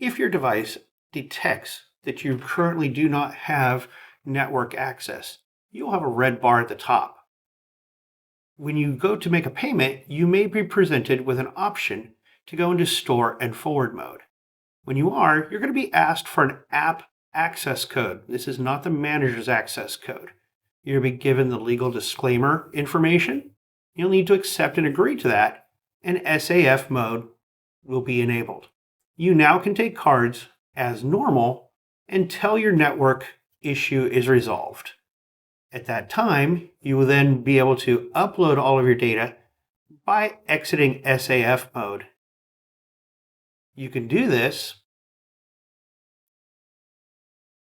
If your device detects that you currently do not have network access, you'll have a red bar at the top. When you go to make a payment, you may be presented with an option to go into store and forward mode. When you are, you're going to be asked for an app access code. This is not the manager's access code. You're going to be given the legal disclaimer information. You'll need to accept and agree to that, and SAF mode will be enabled. You now can take cards as normal until your network issue is resolved. At that time, you will then be able to upload all of your data by exiting SAF mode. You can do this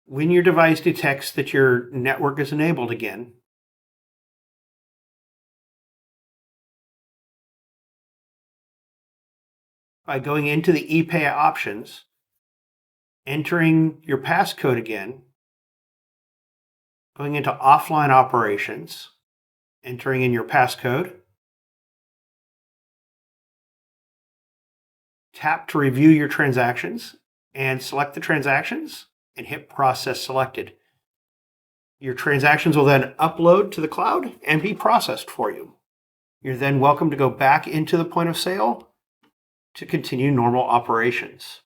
when your device detects that your network is enabled again. By going into the ePay options, entering your passcode again, going into offline operations, entering in your passcode, tap to review your transactions and select the transactions and hit process selected. Your transactions will then upload to the cloud and be processed for you. You're then welcome to go back into the point of sale to continue normal operations.